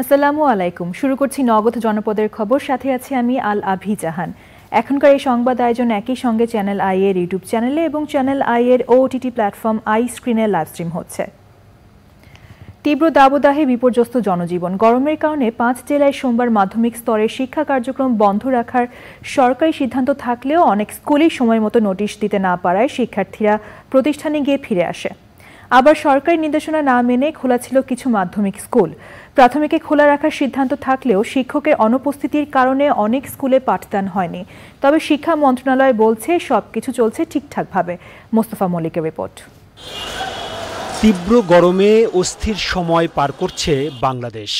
আসসালামু আলাইকুম। শুরু করছি নগদ জনপদের খবর, সাথে আছি আমি আল আভি জাহান। এখনকার এই সংবাদ আয়োজন একই সঙ্গে চ্যানেল আই এর ইউটিউব চ্যানেলে এবং চ্যানেল আই এর ওটিটি প্ল্যাটফর্ম আই স্ক্রিনে লাইভ স্ট্রিম হচ্ছে। তীব্র দাবদাহে বিপর্যস্ত জনজীবন। গরমের কারণে 5 জেলায় সোমবার মাধ্যমিক স্তরের শিক্ষা কার্যক্রম বন্ধ রাখার সরকারি সিদ্ধান্ত থাকলেও অনেক স্কুলই সময় মতো নোটিশ দিতে না পারায় শিক্ষার্থীরা প্রতিষ্ঠানে গিয়ে ফিরে আসে। আবার সরকারি নির্দেশনা না মেনে খোলা ছিল কিছু মাধ্যমিক স্কুল। প্রাথমিকে খোলা রাখার সিদ্ধান্ত থাকলেও শিক্ষকের অনুপস্থিতির কারণে অনেক স্কুলে পাঠদান হয়নি। তবে শিক্ষা মন্ত্রণালয় বলছে সবকিছু চলছে ঠিকঠাকভাবে। মোস্তফা মল্লিকের রিপোর্ট। তীব্র গরমে অস্থির সময় পার করছে বাংলাদেশ।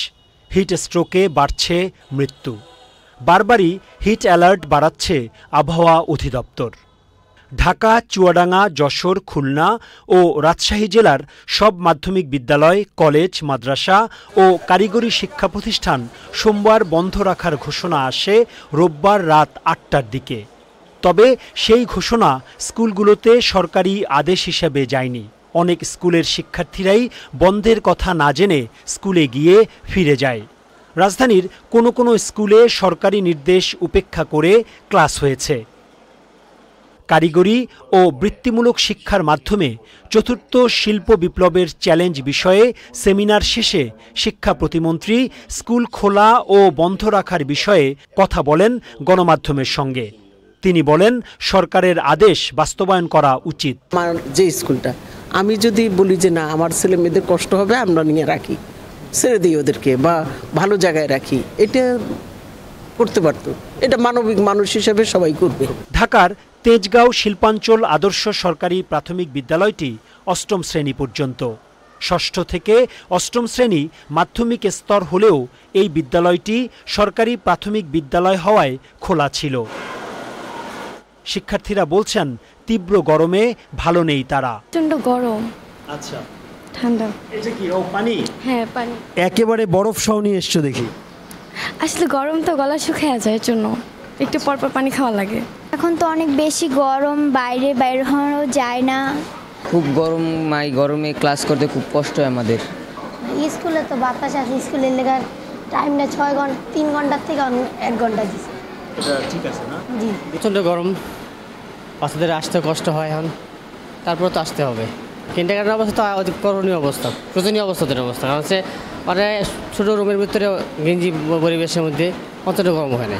হিট স্ট্রোকে বাড়ছে মৃত্যু। বারবারই হিট অ্যালার্ট বাড়াচ্ছে আবহাওয়া অধিদপ্তর। ঢাকা, চুয়াডাঙ্গা, যশোর, খুলনা ও রাজশাহী জেলার সব মাধ্যমিক বিদ্যালয়, কলেজ, মাদ্রাসা ও কারিগরি শিক্ষা প্রতিষ্ঠান সোমবার বন্ধ রাখার ঘোষণা আসে রোববার রাত ৮টার দিকে। তবে সেই ঘোষণা স্কুলগুলোতে সরকারি আদেশ হিসেবে যায়নি। অনেক স্কুলের শিক্ষার্থীরাই বন্ধের কথা না জেনে স্কুলে গিয়ে ফিরে যায়। রাজধানীর কোনো কোনো স্কুলে সরকারি নির্দেশ উপেক্ষা করে ক্লাস হয়েছে। কারিগরি ও বৃত্তিমূলক শিক্ষার মাধ্যমে চতুর্থ শিল্প বিপ্লবের চ্যালেঞ্জ বিষয়ে সেমিনার শেষে শিক্ষা প্রতিমন্ত্রী স্কুল খোলা ও বন্ধ রাখার বিষয়ে কথা বলেন গণমাধ্যমের সঙ্গে। তিনি বলেন, সরকারের আদেশ বাস্তবায়ন করা উচিত। আমার যে স্কুলটা, আমি যদি বলি যে না আমার ছেলে মেয়েদের কষ্ট হবে, আমরা নিয়ে রাখি, ছেড়ে দিই ওদেরকে বা ভালো জায়গায় রাখি, এটা করতে পারতো। এটা মানবিক মানুষ হিসেবে সবাই করবে। ঢাকার তেজগাঁও শিল্পাঞ্চল আদর্শ সরকারি প্রাথমিক বিদ্যালয়টি ৮ম শ্রেণী পর্যন্ত। ৬ষ্ঠ থেকে ৮ম শ্রেণী মাধ্যমিক স্তর হলেও এই বিদ্যালয়টি সরকারি প্রাথমিক বিদ্যালয় হওয়ায় খোলা ছিল। শিক্ষার্থীরা বলছেন, তীব্র গরমে ভালো নেই তারা। প্রচন্ড গরম। আচ্ছা, ঠান্ডা। এটা কি পানি? হ্যাঁ, পানি। একেবারে বরফ সহ নিয়ে এসছো দেখি। আসলে গরম তো গলা শুকিয়ে যায়, এর জন্য একটু পরপর পানি খাওয়া লাগে। এখন তো অনেক বেশি গরম, বাইরে বাইর হওয়াও যায় না। খুব গরম, গরমে ক্লাস করতে খুব কষ্ট হয় আমাদের। স্কুলে তো বাতাস আছে, স্কুলের লেখার টাইমটা 6 ঘন্টা, 3 ঘন্টার থেকে 1 ঘন্টা দিচ্ছে। এটা ঠিক আছে না? জি, প্রচণ্ড গরম, বাচ্চাদের আসতে কষ্ট হয়। এখন তারপর তো আসতে হবে। কিন্ডারগার্টেন অবস্থা তো করণীয় অবস্থা, প্রয়োজনীয় অবস্থাদের অবস্থা। কারণ হচ্ছে মানে ছোটো রুমের ভিতরে গেঞ্জি পরিবেশের মধ্যে অতটা গরম হয় না।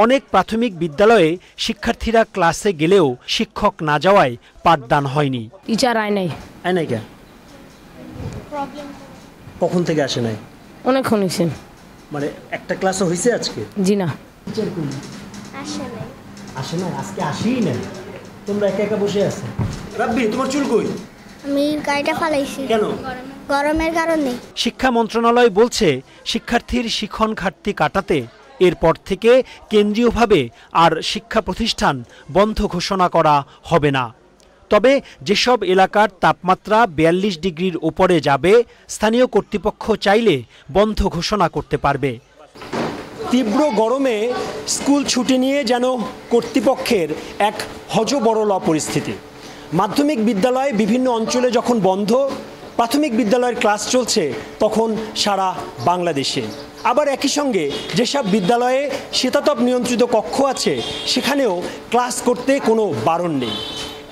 অনেক প্রাথমিক বিদ্যালয়ে শিক্ষার্থীরা ক্লাসে গেলেও শিক্ষক না যাওয়ায় পাঠদান হয়নি। টিচার আয় নাই। কখন থেকে আসে নাই? অনেকক্ষণ হয়েছে। মানে একটা ক্লাসও হয়েছে আজকে? জি না, আসে না, আজকে আসেই না। তোমরা একা একা বসে আছো। রাব্বি, তোমার চুল কই? আমি গাড়িটা ফালাইছি। কেন? গরমের কারণে। শিক্ষা মন্ত্রণালয় বলছে, শিক্ষার্থীর শিক্ষণ ঘাটতি কাটাতে এরপর থেকে কেন্দ্রীয়ভাবে আর শিক্ষা প্রতিষ্ঠান বন্ধ ঘোষণা করা হবে না। তবে যেসব এলাকার তাপমাত্রা 42 ডিগ্রির উপরে যাবে, স্থানীয় কর্তৃপক্ষ চাইলে বন্ধ ঘোষণা করতে পারবে। তীব্র গরমে স্কুল ছুটি নিয়ে যেন কর্তৃপক্ষের এক হযবরল পরিস্থিতি। মাধ্যমিক বিদ্যালয় বিভিন্ন অঞ্চলে যখন বন্ধ, প্রাথমিক বিদ্যালয়ের ক্লাস চলছে তখন সারা বাংলাদেশে। আবার একই সঙ্গে যেসব বিদ্যালয়ে শীতাতপ নিয়ন্ত্রিত কক্ষ আছে, সেখানেও ক্লাস করতে কোনো বারণ নেই।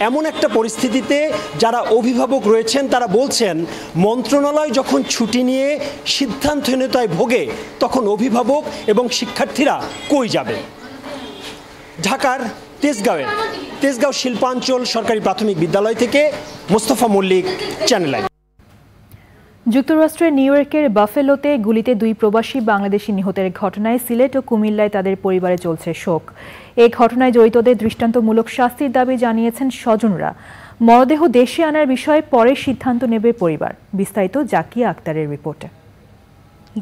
এমন একটা পরিস্থিতিতে যারা অভিভাবক রয়েছেন তারা বলছেন, মন্ত্রণালয় যখন ছুটি নিয়ে সিদ্ধান্তহীনতায় ভোগে, তখন অভিভাবক এবং শিক্ষার্থীরা কই যাবে? ঢাকার তেজগাঁও শিল্পাঞ্চল সরকারি প্রাথমিক বিদ্যালয় থেকে মোস্তফা মল্লিক, চ্যানেল আই। যুক্তরাষ্ট্রের নিউ ইয়র্কের বাফেলোতে গুলিতে 2 প্রবাসী বাংলাদেশি নিহতের ঘটনায় সিলেট ও কুমিল্লায় তাদের পরিবারে চলছে শোক। এই ঘটনায় জড়িতদের দৃষ্টান্তমূলক শাস্তির দাবি জানিয়েছেন স্বজনরা। মরদেহ দেশে আনার বিষয়ে পরে সিদ্ধান্ত নেবে পরিবার। বিস্তারিত জাকিয়া আক্তারের রিপোর্টে।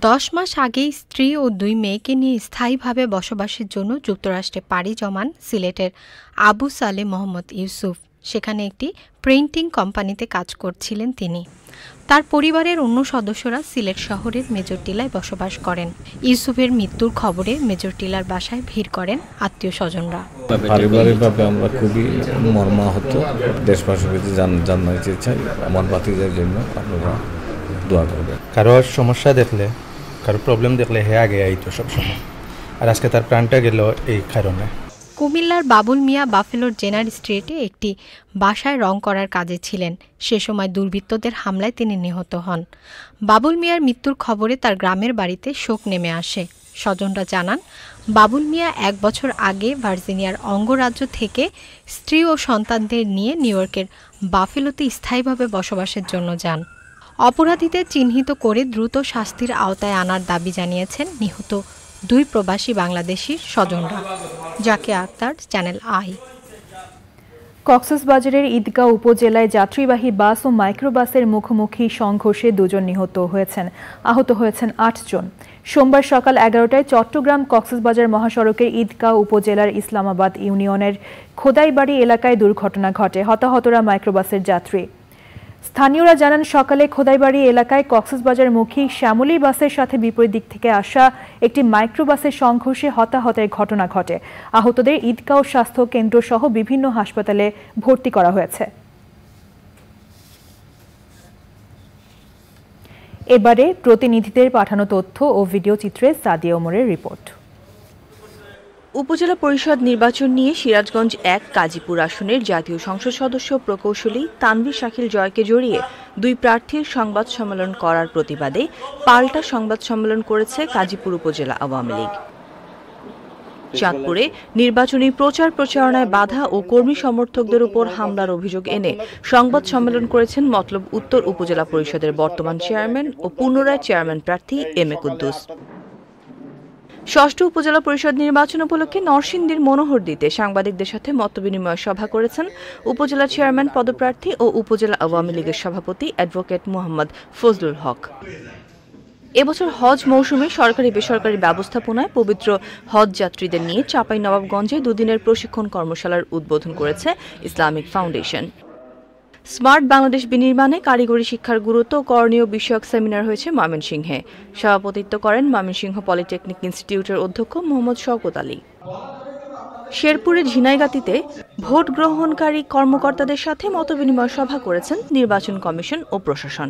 10 মাস আগেই স্ত্রী ও 2 মেয়েকে নিয়ে স্থায়ীভাবে বসবাসের জন্য যুক্তরাষ্ট্রে পাড়ি জমান সিলেটের আবু সালে মোহাম্মদ ইউসুফ। সেখানে একটি প্রিন্টিং কোম্পানিতে কাজ করছিলেন তিনি। তার পরিবারের অন্য সদস্যরা সিলেট শহরের মেজর টিলায় বসবাস করেন। ইউসুফের মৃত্যুর খবরে মেজর টিলার বাসায় ভিড় করেন আত্মীয় স্বজনরা। পারিবারিকভাবে আমরা খুবই মর্মাহত। দেশবাসীকে জানাতে চাই আমার ভাতিজার জন্য আপনারা দোয়া করবেন। কারো সমস্যা দেখলে কারো প্রবলেম দেখলে হে আগে আইতো সবসময়, আর আজকে তার প্রাণটা গেল এই কারণে। কুমিল্লার বাবুল মিয়া বাফেলোর জেনার স্ট্রিটে একটি বাসায় রং করার কাজে ছিলেন। সে সময় দুর্বৃত্তদের হামলায় তিনি নিহত হন। বাবুল মিয়ার মৃত্যুর খবরে তার গ্রামের বাড়িতে শোক নেমে আসে। স্বজনরা জানান, বাবুল মিয়া 1 বছর আগে ভার্জিনিয়ার অঙ্গরাজ্য থেকে স্ত্রী ও সন্তানদের নিয়ে নিউ ইয়র্কের বাফেলোতে স্থায়ীভাবে বসবাসের জন্য যান। অপরাধীদের চিহ্নিত করে দ্রুত শাস্তির আওতায় আনার দাবি জানিয়েছেন নিহত 2 প্রবাসী বাংলাদেশির স্বজনরা। Zakia Akter, channel I. কক্সবাজারের ঈদগাঁও উপজেলায় যাত্রীবাহী বাস ও মাইক্রোবাসের মুখোমুখি সংঘর্ষে 2 জন নিহত হয়েছেন, আহত হয়েছেন 8 জন। সোমবার সকাল 11টায় চট্টগ্রাম কক্সবাজার মহাসড়কের ঈদগাঁও উপজেলার ইসলামাবাদ ইউনিয়নের খোদাইবাড়ি এলাকায় দুর্ঘটনা ঘটে। হতাহতরা মাইক্রোবাসের যাত্রী। স্থানীয়রা জানান, সকালে খোদাইবাড়ি এলাকায় কক্সবাজারমুখী শ্যামলী বাসের সাথে বিপরীত দিক থেকে আসা একটি মাইক্রোবাসের সংঘর্ষে হতাহতের ঘটনা ঘটে। আহতদের ঈদগাঁও স্বাস্থ্য কেন্দ্র সহ বিভিন্ন হাসপাতালে ভর্তি করা হয়েছে। এবারে প্রতিনিধিদের পাঠানো তথ্য ও ভিডিও চিত্রে সাদিয়া ওমরের রিপোর্ট। উপজেলা পরিষদ নির্বাচন নিয়ে সিরাজগঞ্জ 1 কাজীপুর আসনের জাতীয় সংসদ সদস্য প্রকৌশলী তানভীর শাকিল জয়কে জড়িয়ে 2 প্রার্থীর সংবাদ সম্মেলন করার প্রতিবাদে পাল্টা সংবাদ সম্মেলন করেছে কাজীপুর উপজেলা আওয়ামী লীগ। চাঁদপুরে নির্বাচনী প্রচার প্রচারণায় বাধা ও কর্মী সমর্থকদের উপর হামলার অভিযোগ এনে সংবাদ সম্মেলন করেছেন মতলব উত্তর উপজেলা পরিষদের বর্তমান চেয়ারম্যান ও পুনরায় চেয়ারম্যান প্রার্থী এম এ কুদ্দুস। ষষ্ঠ উপজেলা পরিষদ নির্বাচন উপলক্ষে নরসিংদীর মনোহরদীতে সাংবাদিকদের সাথে মতবিনিময় সভা করেছেন উপজেলা চেয়ারম্যান পদপ্রার্থী ও উপজেলা আওয়ামী লীগের সভাপতি অ্যাডভোকেট মোহাম্মদ ফজলুল হক। এবছর হজ মৌসুমে সরকারি বেসরকারি ব্যবস্থাপনায় পবিত্র হজ যাত্রীদের নিয়ে চাঁপাইনবাবগঞ্জে 2 দিনের প্রশিক্ষণ কর্মশালার উদ্বোধন করেছে ইসলামিক ফাউন্ডেশন। স্মার্ট বাংলাদেশ বিনির্মাণে কারিগরি শিক্ষার গুরুত্ব ও করণীয় বিষয়ক সেমিনার হয়েছে ময়মনসিংহে। সভাপতিত্ব করেন ময়মনসিংহ পলিটেকনিক ইনস্টিটিউটের অধ্যক্ষ মোহাম্মদ শওকত আলী। শেরপুরের ঝিনাইগাতীতে ভোট গ্রহণকারী কর্মকর্তাদের সাথে মতবিনিময় সভা করেছেন নির্বাচন কমিশন ও প্রশাসন।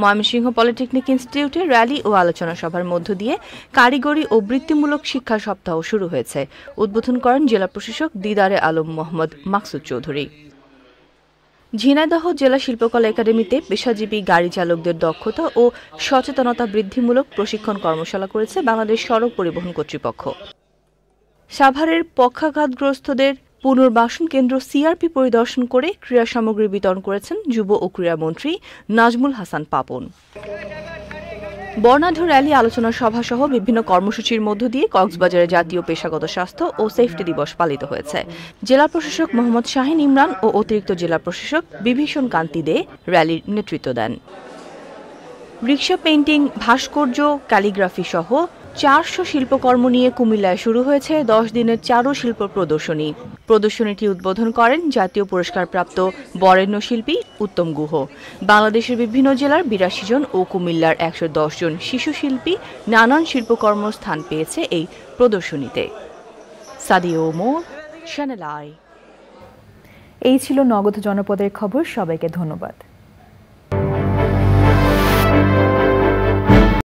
ময়মনসিংহ পলিটেকনিক ইনস্টিটিউটে র্যালি ও আলোচনা সভার মধ্য দিয়ে কারিগরি ও বৃত্তিমূলক শিক্ষা সপ্তাহ শুরু হয়েছে। উদ্বোধন করেন জেলা প্রশাসক দিদারে আলম মোহাম্মদ মাকসুদ চৌধুরী। ঝিনাইদহ জেলা শিল্পকলা একাডেমিতে পেশাজীবী গাড়ি চালকদের দক্ষতা ও সচেতনতা বৃদ্ধিমূলক প্রশিক্ষণ কর্মশালা করেছে বাংলাদেশ সড়ক পরিবহন কর্তৃপক্ষ। সাভারের পক্ষাঘাতগ্রস্তদের পুনর্বাসন কেন্দ্র সিআরপি পরিদর্শন করে ক্রীড়া সামগ্রী বিতরণ করেছেন যুব ও ক্রীড়ামন্ত্রী নাজমুল হাসান পাপন। বর্ণাঢ্য র্যালি, আলোচনা সভা সহ বিভিন্ন কর্মসূচির মধ্য দিয়ে কক্সবাজারে জাতীয় পেশাগত স্বাস্থ্য ও সেফটি দিবস পালিত হয়েছে। জেলা প্রশাসক মোহাম্মদ শাহিন ইমরান ও অতিরিক্ত জেলা প্রশাসক বিভীষণ কান্তি দে র্যালির নেতৃত্ব দেন। রিক্সা, পেইন্টিং, ভাস্কর্য, ক্যালিগ্রাফি সহ 400 শিল্পকর্ম নিয়ে কুমিল্লায় শুরু হয়েছে 10 দিনের চারুশিল্প প্রদর্শনী। প্রদর্শনীটি উদ্বোধন করেন জাতীয় পুরস্কারপ্রাপ্ত বরেণ্য শিল্পী উত্তম গুহ। বাংলাদেশের বিভিন্ন জেলার 82 জন ও কুমিল্লার 110 জন শিশু শিল্পী নানান শিল্পকর্ম স্থান পেয়েছে এই প্রদর্শনীতে। Sadia Omar, channel I. এই ছিল নগদ জনপদের খবর। সবাইকে ধন্যবাদ।